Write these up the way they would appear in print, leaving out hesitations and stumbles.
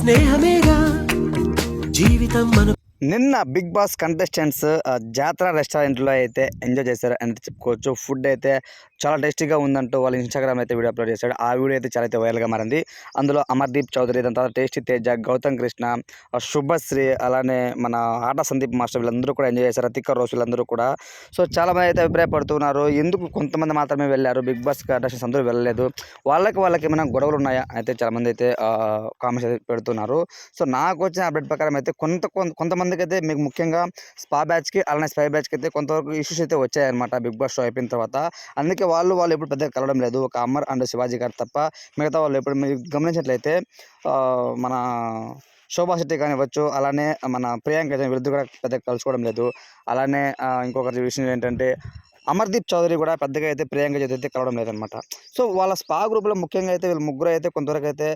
స్నేహమేగా జీవితం మన నిన్న బిగ్ బాస్ కంటెస్టెంట్స్ జాతర రెస్టారెంట్లో అయితే ఎంజాయ్ చేశారు అని చెప్పుకోవచ్చు. ఫుడ్ అయితే చాలా టేస్టీగా ఉందంటూ వాళ్ళు ఇన్స్టాగ్రామ్ అయితే వీడియో అప్లోడ్ చేశాడు. ఆ వీడియో అయితే చాలా అయితే వైరల్గా మారింది. అందులో అమర్దీప్ చౌదరి, దాని తర్వాత టేస్టీ తేజ, గౌతమ్ కృష్ణ, శుభశ్రీ, అలానే మన ఆట సందీప్ మాస్టర్ వీళ్ళందరూ కూడా ఎంజాయ్ చేశారు. తిక్క రోజు వీళ్ళందరూ కూడా. సో చాలామంది అయితే అభిప్రాయపడుతున్నారు, ఎందుకు కొంతమంది మాత్రమే వెళ్ళారు, బిగ్ బాస్ కంటెస్టెంట్స్ అందరూ వెళ్ళలేదు, వాళ్ళకి ఏమైనా గొడవలు ఉన్నాయా అయితే చాలామంది అయితే కామెంట్స్ అయితే పెడుతున్నారు. సో నాకు వచ్చిన అప్డేట్ ప్రకారం అయితే కొంతమందికి అయితే మీకు ముఖ్యంగా స్పా బ్యాచ్కి అలానే స్పై బ్యాచ్కి అయితే కొంతవరకు ఇష్యూస్ అయితే వచ్చాయన్నమాట బిగ్ బాస్ షో అయిపోయిన తర్వాత. అందుకే వాళ్ళు ఎప్పుడు పెద్దగా కలవడం లేదు, ఒక అమర్ అండ్ శివాజీ గారు తప్ప. మిగతా వాళ్ళు ఎప్పుడు మీరు గమనించినట్లయితే మన శోభా శెట్టి కానివ్వచ్చు, అలానే మన ప్రియాంక వీళ్ళిద్దరు కూడా పెద్దగా కలుసుకోవడం లేదు. అలానే ఇంకొకటి విషయం ఏంటంటే అమర్దీప్ చౌదరి కూడా పెద్దగా అయితే ప్రియాంక జొత అయితే కలవడం లేదనమాట. సో వాళ్ళ స్పా గ్రూప్లో ముఖ్యంగా అయితే వీళ్ళు ముగ్గురు అయితే కొంతవరకు అయితే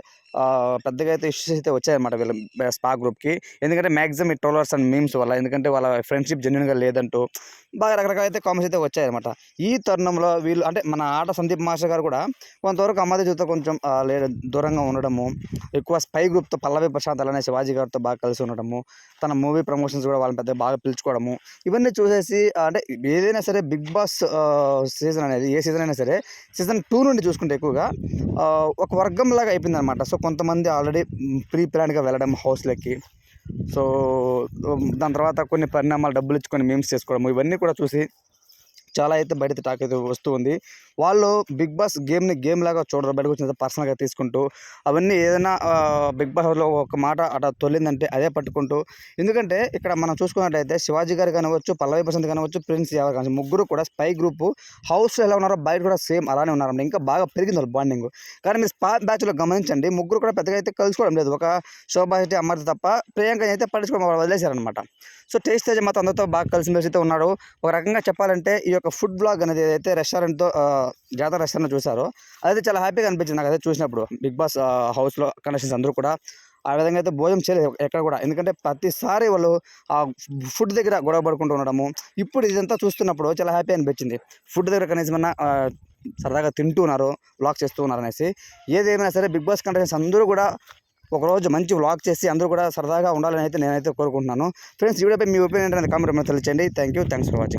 పెద్దగా అయితే ఇష్యూస్ అయితే వచ్చాయన్నమాట వీళ్ళ స్పా గ్రూప్కి. ఎందుకంటే మ్యాక్సిమం ఈ ట్రోలర్స్ అండ్ మీమ్స్ వల్ల, ఎందుకంటే వాళ్ళ ఫ్రెండ్షిప్ జెన్యున్గా లేదంటూ బాగా రకరకాల అయితే కామెంట్స్ అయితే వచ్చాయన్నమాట. ఈ తరుణంలో వీళ్ళు అంటే మన ఆట సందీప్ మాస్టర్ గారు కూడా కొంతవరకు అమర్దీప్ జొత కొంచెం దూరంగా ఉండడము, ఎక్కువ స్పై గ్రూప్తో పల్లవి ప్రశాంత్ అలానే శివాజీ గారితో బాగా కలిసి ఉండడము, తన మూవీ ప్రమోషన్స్ కూడా వాళ్ళని పెద్ద బాగా పిలుచుకోవడము, ఇవన్నీ చూసేసి అంటే ఏదైనా సరే బిగ్ బాస్ సీజన్ అనేది ఏ సీజన్ అయినా సరే సీజన్ 2 నుండి చూసుకుంటే ఎక్కువగా ఒక వర్గంలాగా అయిపోయింది అనమాట. సో కొంతమంది ఆల్రెడీ ప్రీ ప్లాన్గా వెళ్ళడం హౌస్లకి, సో దాని తర్వాత కొన్ని పరిణామాలు డబ్బులు ఇచ్చుకొని మీమ్స్ చేసుకోవడం, ఇవన్నీ కూడా చూసి చాలా అయితే బయట టాక్ అయితే వస్తూ ఉంది. వాళ్ళు బిగ్ బాస్ గేమ్ లాగా చూడరు, బయటకు వచ్చిన పర్సనల్గా తీసుకుంటూ అవన్నీ ఏదైనా బిగ్ బాస్లో ఒక మాట అట్లా తొలిందంటే అదే పట్టుకుంటూ. ఎందుకంటే ఇక్కడ మనం చూసుకున్నట్లయితే శివాజీ గారు కానివ్వచ్చు, పల్లవి ప్రశాంత్ కానివ్వచ్చు, ప్రిన్స్ యావర్ కానివచ్చు, ముగ్గురు కూడా స్పై గ్రూప్ హౌస్లో ఎలా ఉన్నారో బయట కూడా సేమ్ అలానే ఉన్నారండి. ఇంకా బాగా పెరిగింది వాళ్ళ బాండింగ్. కానీ మీరు స్పా బ్యాచ్లో గమనించండి, ముగ్గురు కూడా పెద్దగా అయితే కలుసుకోవడం లేదు. ఒక శోభా శెట్టి అమర్ది తప్ప ప్రియాంక అయితే పట్టించుకోవడం వదిలేశారనమాట. సో టేస్ట్ తేజ్ మాత్రం అందరితో బాగా కలిసిమెలిసి అయితే ఉన్నాడు. ఒక రకంగా చెప్పాలంటే ఈ యొక్క ఫుడ్ బ్లాగ్ అనేది ఏదైతే రెస్టారెంట్తో జాతర రెస్టారెంట్ చూసారో అదైతే చాలా హ్యాపీగా అనిపించింది నాకు అదే చూసినప్పుడు. బిగ్ బాస్ హౌస్లో కంటెస్టెంట్స్ అందరూ కూడా ఆ విధంగా అయితే భోజనం చేయలేదు ఎక్కడ కూడా, ఎందుకంటే ప్రతిసారి వాళ్ళు ఆ ఫుడ్ దగ్గర గొడవ పడుకుంటూ ఉండడము. ఇప్పుడు ఇదంతా చూస్తున్నప్పుడు చాలా హ్యాపీ అనిపించింది. ఫుడ్ దగ్గర కనీసమన్నా సరదాగా తింటూ ఉన్నారు, వ్లాగ్ చేస్తూ ఉన్నారు అనేసి. ఏదేమైనా సరే బిగ్ బాస్ కంటెస్టెంట్స్ అందరూ కూడా ఒకరోజు మంచి వ్లాగ్ చేసి అందరూ కూడా సరదాగా ఉండాలని అయితే నేనైతే కోరుకుంటున్నాను. ఫ్రెండ్స్, ఈ వీడియోపై మీ ఒపీనియన్ అనేది కామెంట్ తెలియచేయండి. Thanks for watching.